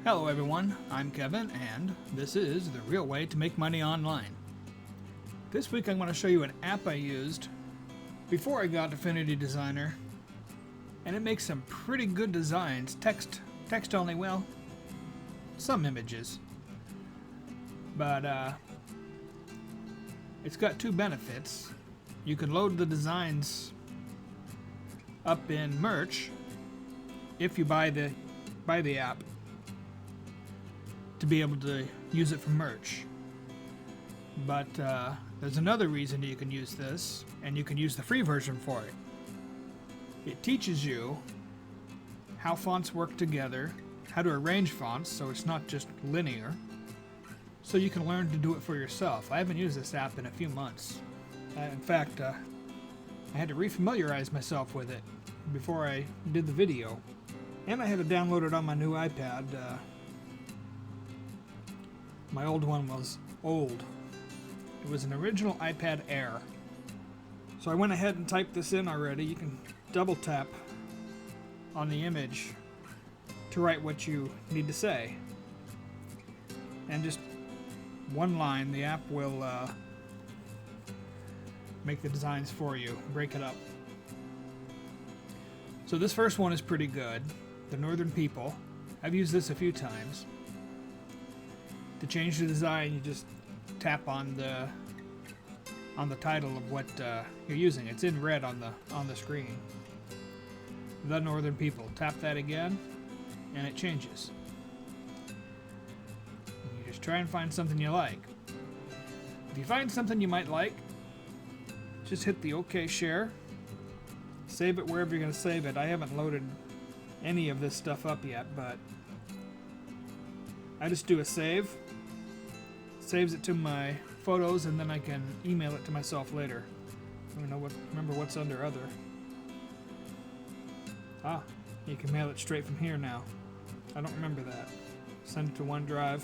Hello everyone, I'm Kevin, and this is The Real Way to Make Money Online. This week I'm going to show you an app I used before I got Affinity Designer, and it makes some pretty good designs. Text only, well, some images. But it's got two benefits. You can load the designs up in Merch if you buy the app, to be able to use it for merch. But there's another reason you can use this, and you can use the free version for it. It teaches you how fonts work together, how to arrange fonts so it's not just linear, so you can learn to do it for yourself. I haven't used this app in a few months. In fact, I had to refamiliarize myself with it before I did the video. And I had to download it on my new iPad. My old one was old. It was an original iPad Air. So I went ahead and typed this in already. You can double tap on the image to write what you need to say. And just one line, the app will make the designs for you, break it up. So this first one is pretty good. The Northern People. I've used this a few times. To change the design, you just tap on the title of what you're using. It's in red on the screen. The Northern People. Tap that again, and it changes. And you just try and find something you like. If you find something you might like, just hit the OK share. Save it wherever you're going to save it. I haven't loaded any of this stuff up yet, but I just do a save. Saves it to my photos, and then I can email it to myself later. I don't know remember what's under other. You can mail it straight from here now. I don't remember that. Send it to OneDrive.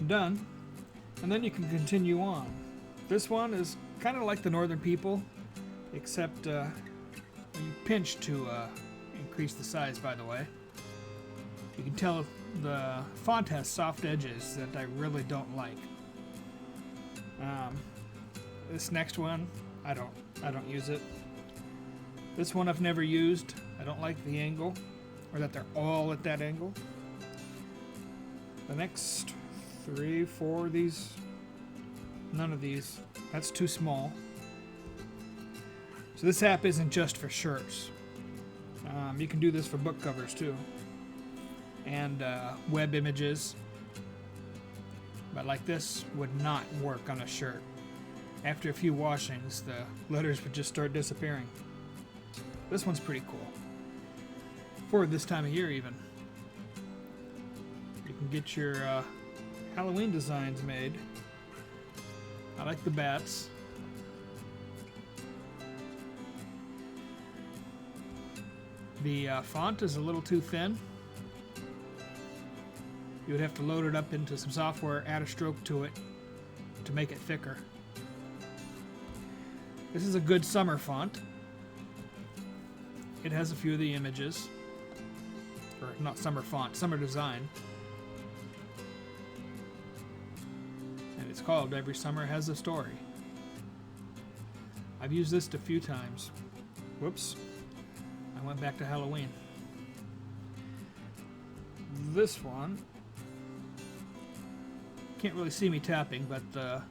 Done. And then you can continue on. This one is kind of like the Northern People, except you pinch to increase the size, by the way. You can tell the font has soft edges that I really don't like. This next one, I don't use it. This one I've never used. I don't like the angle, or that they're all at that angle. The next 3, 4 of these, none of these. That's too small. So this app isn't just for shirts. You can do this for book covers too, and web images. But like this would not work on a shirt. After a few washings, the letters would just start disappearing. This one's pretty cool. For this time of year even. You can get your Halloween designs made. I like the bats. The font is a little too thin. You would have to load it up into some software, add a stroke to it to make it thicker. This is a good summer font. It has a few of the images. Or not summer font, summer design. And it's called Every Summer Has a Story. I've used this a few times. Whoops. I went back to Halloween. This one, can't really see me tapping, but the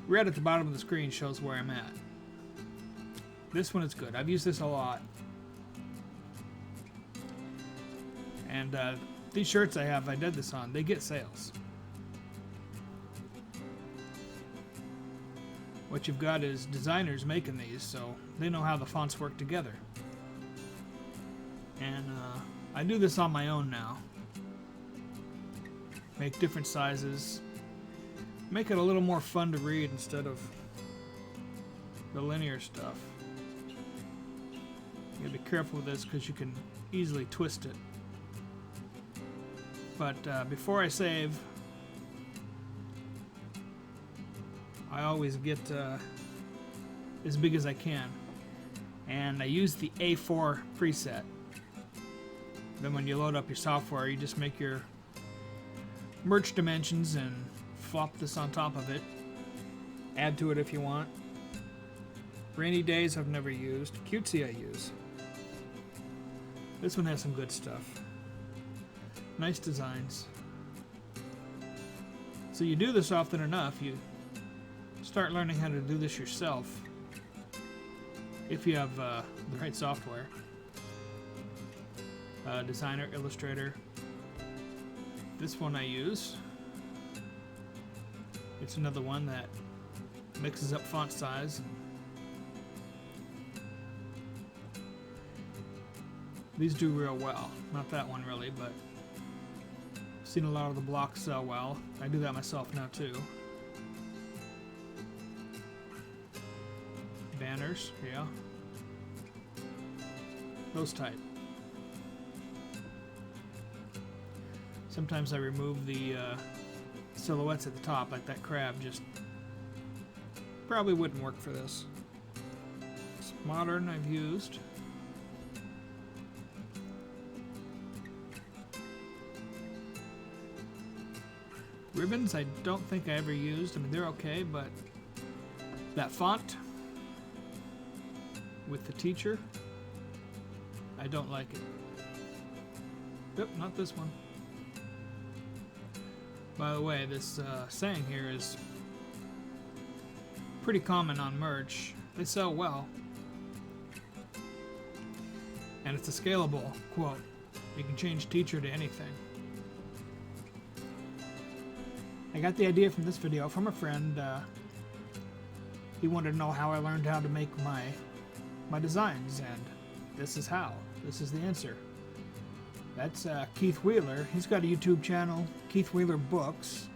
red at the bottom of the screen shows where I'm at. This one is good. I've used this a lot. And these shirts I did this on, they get sales. What you've got is designers making these, so they know how the fonts work together. And I do this on my own now. Make different sizes. Make it a little more fun to read instead of the linear stuff. You gotta be careful with this because you can easily twist it. But before I save, I always get as big as I can. And I use the A4 preset. Then when you load up your software, you just make your merch dimensions and flop this on top of it. Add to it if you want. Rainy Days I've never used. Cutesy I use. This one has some good stuff. Nice designs. So you do this often enough, you start learning how to do this yourself. If you have the right software. Designer, Illustrator. This one I use. It's another one that mixes up font size. These do real well. Not that one really, but I've seen a lot of the blocks sell well. I do that myself now too. Banners, yeah. Those type. Sometimes I remove the silhouettes at the top, like that crab. Just probably wouldn't work for this. It's modern I've used. Ribbons I don't think I ever used. I mean, they're okay, but that font with the teacher, I don't like it. Yep, not this one. By the way, this saying here is pretty common on merch. They sell well. And it's a scalable quote. You can change teacher to anything. I got the idea from this video from a friend. He wanted to know how I learned how to make my designs, and this is how. This is the answer. That's Keith Wheeler. He's got a YouTube channel, Keith Wheeler Books.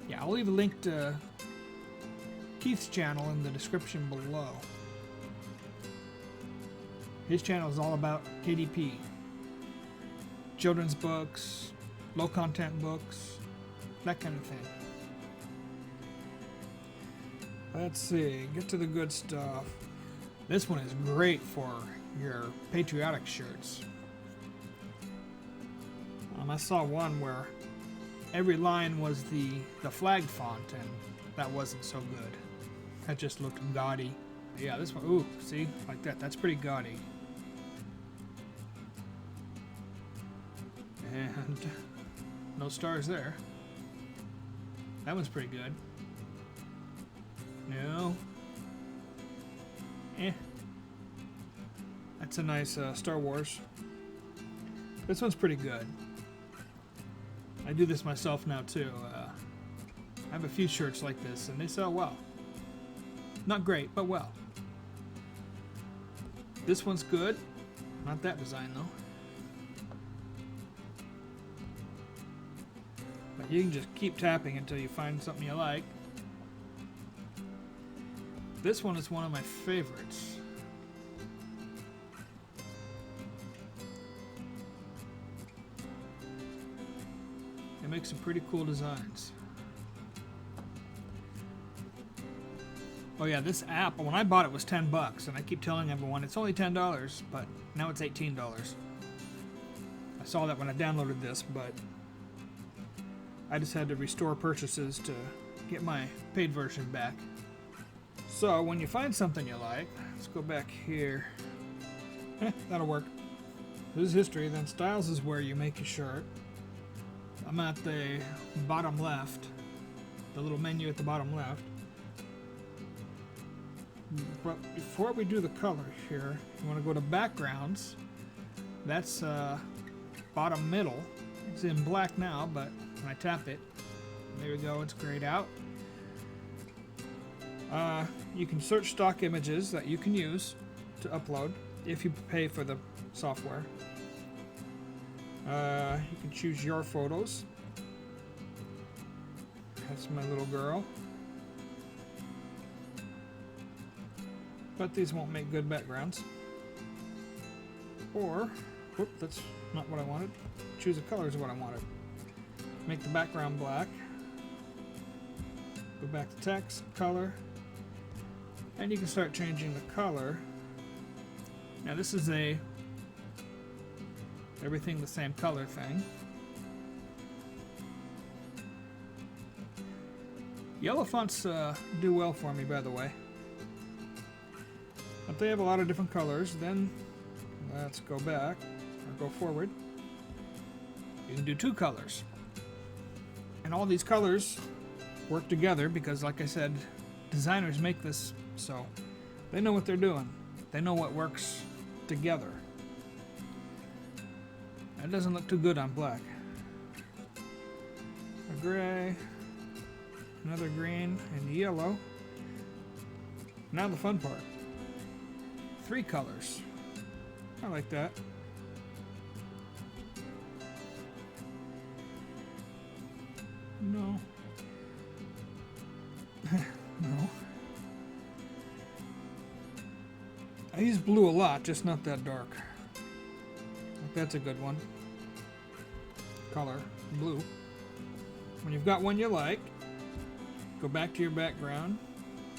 Yeah, I'll leave a link to Keith's channel in the description below. His channel is all about KDP. Children's books, low content books, that kind of thing. Let's see, get to the good stuff. This one is great for your patriotic shirts. I saw one where every line was the flag font, and that wasn't so good. That just looked gaudy. Yeah, this one, ooh, see, like that. That's pretty gaudy. And no stars there. That one's pretty good. No. That's a nice Star Wars. This one's pretty good. I do this myself now too. I have a few shirts like this and they sell well. Not great, but well. This one's good. Not that design though. But you can just keep tapping until you find something you like. This one is one of my favorites. It makes some pretty cool designs. Oh yeah, this app, when I bought it was $10, and I keep telling everyone it's only $10, but now it's $18. I saw that when I downloaded this, but I just had to restore purchases to get my paid version back. So when you find something you like, let's go back here. That'll work. This is history, then styles is where you make your shirt. I'm at the bottom left, the little menu at the bottom left. But before we do the color here, you want to go to backgrounds. That's bottom middle. It's in black now, but when I tap it, there we go, it's grayed out. You can search stock images that you can use to upload if you pay for the software. You can choose your photos. That's my little girl. But these won't make good backgrounds. Or, whoop, that's not what I wanted. Choose the colors of what I wanted. Make the background black. Go back to text, color. And you can start changing the color. Now this is a everything the same color thing. Yellow fonts do well for me, by the way. But they have a lot of different colors. Then let's go back or go forward. You can do 2 colors. And all these colors work together because, like I said, designers make this so they know what they're doing. They know what works together. That doesn't look too good on black. A gray, another green, and yellow. Now the fun part. 3 colors. I like that. No. No. I use blue a lot, just not that dark. That's a good one. Color, blue. When you've got one you like, go back to your background,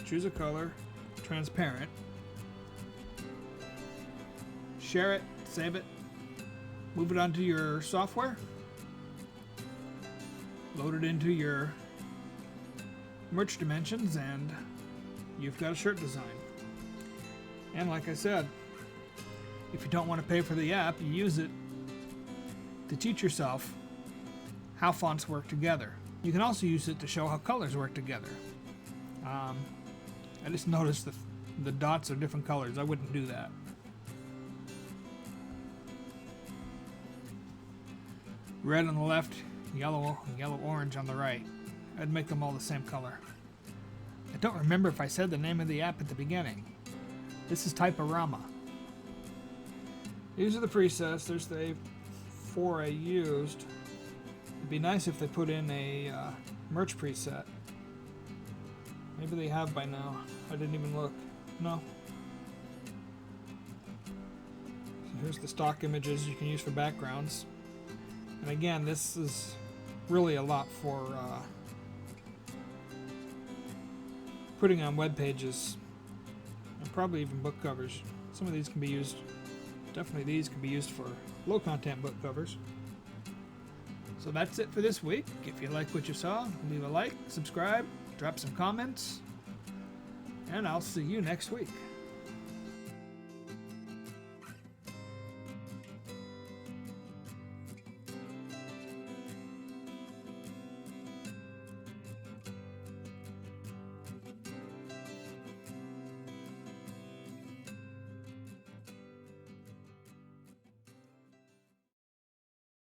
choose a color, transparent. Share it, save it, move it onto your software, load it into your merch dimensions, and you've got a shirt design. And like I said, if you don't want to pay for the app, you use it to teach yourself how fonts work together. You can also use it to show how colors work together. I just noticed the dots are different colors. I wouldn't do that. Red on the left, yellow orange on the right. I'd make them all the same color. I don't remember if I said the name of the app at the beginning. This is Typorama. These are the presets. There's the 4 I used. It'd be nice if they put in a merch preset. Maybe they have by now. I didn't even look. No. So here's the stock images you can use for backgrounds. And again, this is really a lot for putting on web pages and probably even book covers. Some of these can be used, definitely these can be used for low content book covers. So that's it for this week. If you like what you saw, leave a like, subscribe, drop some comments, and I'll see you next week.